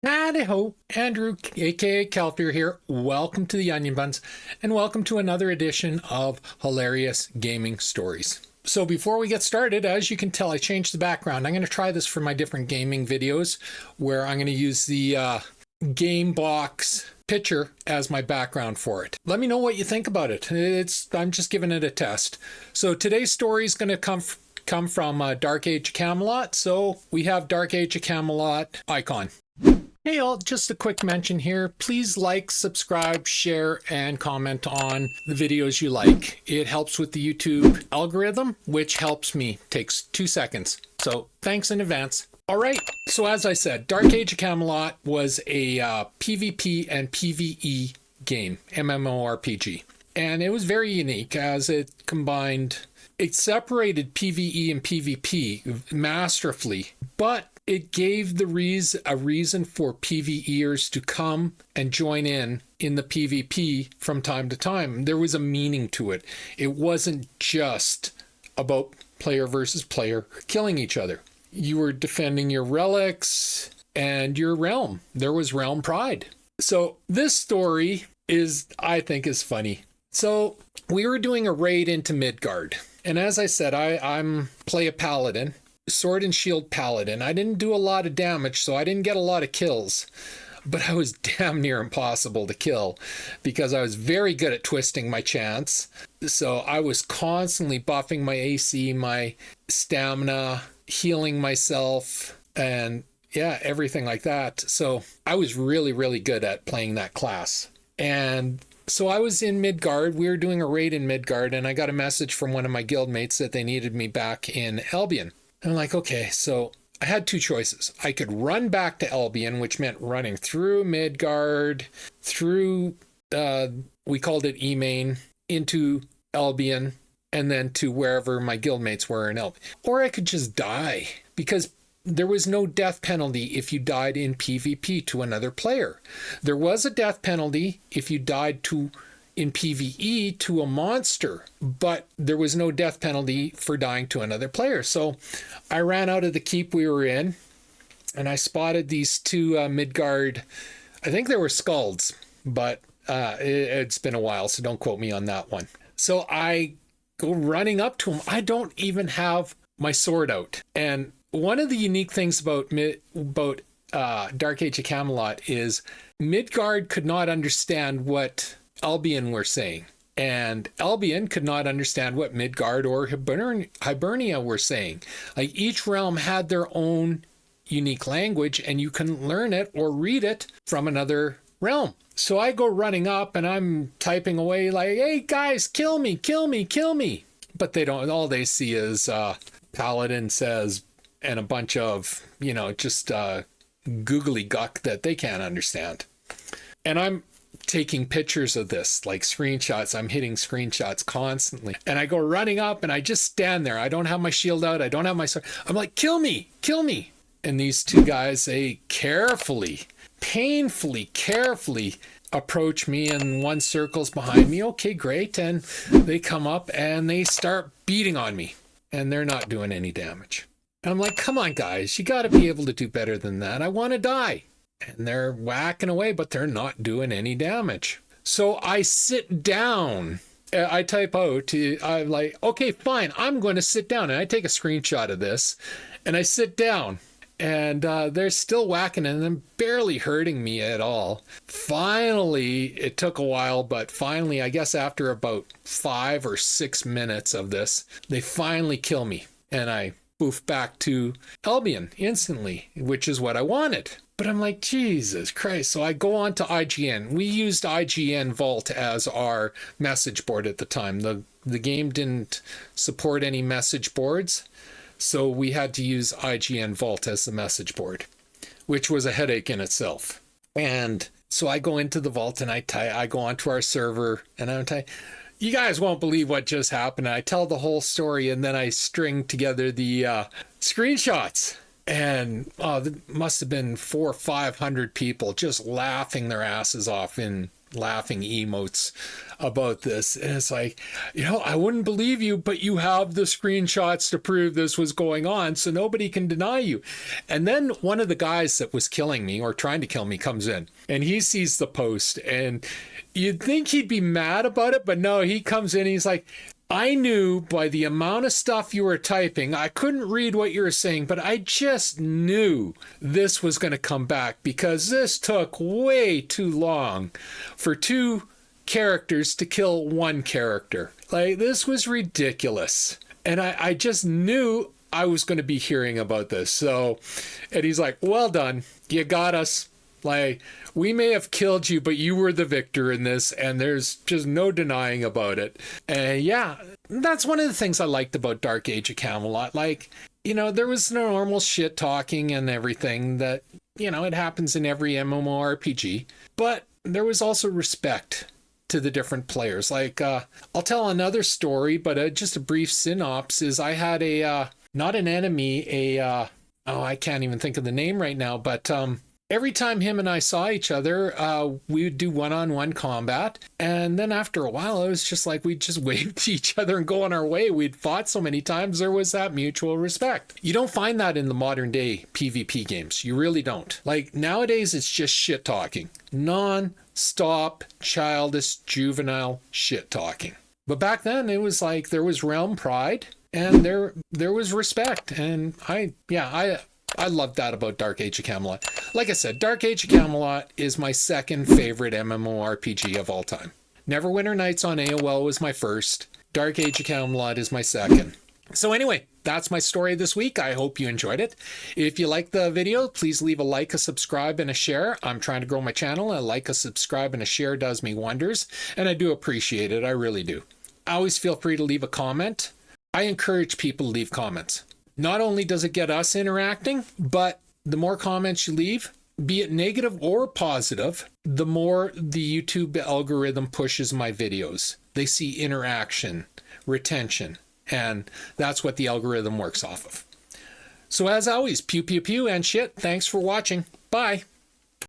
Howdy ho, Andrew, aka Kelpier here. Welcome to the Onion Buns, and welcome to another edition of Hilarious Gaming Stories. So before we get started, as you can tell, I changed the background. I'm going to try this for my different gaming videos, where I'm going to use the game box picture as my background for it. Let me know what you think about it. I'm just giving it a test. So today's story is going to come from Dark Age of Camelot. So we have Dark Age of Camelot icon. Hey all, just a quick mention here. Please like, subscribe, share, and comment on the videos you like. It helps with the YouTube algorithm, which helps me. Takes 2 seconds. So thanks in advance. All right. So as I said, Dark Age of Camelot was a PvP and PvE game, MMORPG. And it was very unique as it separated PvE and PvP masterfully, but it gave a reason for PvEers to come and join in the PvP from time to time. There was a meaning to it. It wasn't just about player versus player killing each other. You were defending your relics and your realm. There was realm pride. So this story I think is funny. So we were doing a raid into Midgard. And as I said, I'm play a paladin. Sword and shield paladin. I didn't do a lot of damage, so I didn't get a lot of kills, but I was damn near impossible to kill because I was very good at twisting my chance. So I was constantly buffing my AC, my stamina, healing myself, and yeah, everything like that. So I was really, really good at playing that class. And so I was in Midgard. We were doing a raid in Midgard, and I got a message from one of my guildmates that they needed me back in Albion. I'm like, okay, so I had two choices. I could run back to Albion, which meant running through Midgard, through, we called it E-Main, into Albion, and then to wherever my guildmates were in Albion. Or I could just die, because there was no death penalty if you died in PvP to another player. There was a death penalty if you died in PvE to a monster, but there was no death penalty for dying to another player. So I ran out of the keep we were in, and I spotted these two Midgard, I think they were Skalds, but it's been a while, so don't quote me on that one. So I go running up to them. I don't even have my sword out. And one of the unique things about Dark Age of Camelot is Midgard could not understand what Albion were saying, and Albion could not understand what Midgard or Hibernia were saying. Like, each realm had their own unique language, and you couldn't learn it or read it from another realm. So I go running up and I'm typing away like, hey guys, kill me, kill me, kill me. But they don't, all they see is Paladin says, and a bunch of, just googly guck that they can't understand. And I'm taking pictures of this, like screenshots. I'm hitting screenshots constantly. And I go running up and I just stand there. I don't have my shield out. I don't have my sword. I'm like, kill me, kill me. And these two guys, they painfully carefully approach me, and one circles behind me. Okay, great. And they come up and they start beating on me, and they're not doing any damage. And I'm like, come on, guys, you got to be able to do better than that. I want to die. And they're whacking away, but they're not doing any damage. So I sit down. I type out, I'm like, okay, fine, I'm going to sit down. And I take a screenshot of this, and I sit down. And they're still whacking, and they're barely hurting me at all. Finally, it took a while, but finally, I guess after about 5 or 6 minutes of this, they finally kill me. And I poof back to Albion instantly, which is what I wanted. But I'm like, Jesus Christ. So I go on to IGN. We used IGN Vault as our message board at the time. The game didn't support any message boards, so we had to use IGN Vault as the message board, which was a headache in itself. And so I go into the vault and I go onto our server and I'm typing, you guys won't believe what just happened. I tell the whole story and then I string together the screenshots. And there must have been 400 or 500 people just laughing their asses off in laughing emotes about this. And it's like, I wouldn't believe you, but you have the screenshots to prove this was going on, so nobody can deny you. And then one of the guys that was killing me or trying to kill me comes in, and he sees the post, and you'd think he'd be mad about it, but no, he comes in, he's like, I knew by the amount of stuff you were typing, I couldn't read what you were saying, but I just knew this was going to come back because this took way too long for two characters to kill one character. Like, this was ridiculous. And I just knew I was going to be hearing about this. So, and he's like, well done. You got us. Like, we may have killed you, but you were the victor in this, and there's just no denying about it. And yeah, that's one of the things I liked about Dark Age of Camelot. Like, there was normal shit talking and everything that, it happens in every MMORPG, but there was also respect to the different players. Like, I'll tell another story, but just a brief synopsis. I had not an enemy, I can't even think of the name right now, but every time him and I saw each other, we would do one-on-one combat. And then after a while, it was just like we'd just wave to each other and go on our way. We'd fought so many times, there was that mutual respect. You don't find that in the modern day PvP games. You really don't. Like, nowadays, it's just shit talking. Non-stop, childish, juvenile shit talking. But back then, it was like there was realm pride and there was respect. And I love that about Dark Age of Camelot. Like I said, Dark Age of Camelot is my second favorite MMORPG of all time. Neverwinter Nights on AOL was my first. Dark Age of Camelot is my second. So anyway, that's my story this week. I hope you enjoyed it. If you liked the video, please leave a like, a subscribe, and a share. I'm trying to grow my channel. A like, a subscribe, and a share does me wonders. And I do appreciate it. I really do. Always feel free to leave a comment. I encourage people to leave comments. Not only does it get us interacting, but the more comments you leave, be it negative or positive, the more the YouTube algorithm pushes my videos. They see interaction, retention, and that's what the algorithm works off of. So as always, pew, pew, pew, and shit. Thanks for watching. Bye.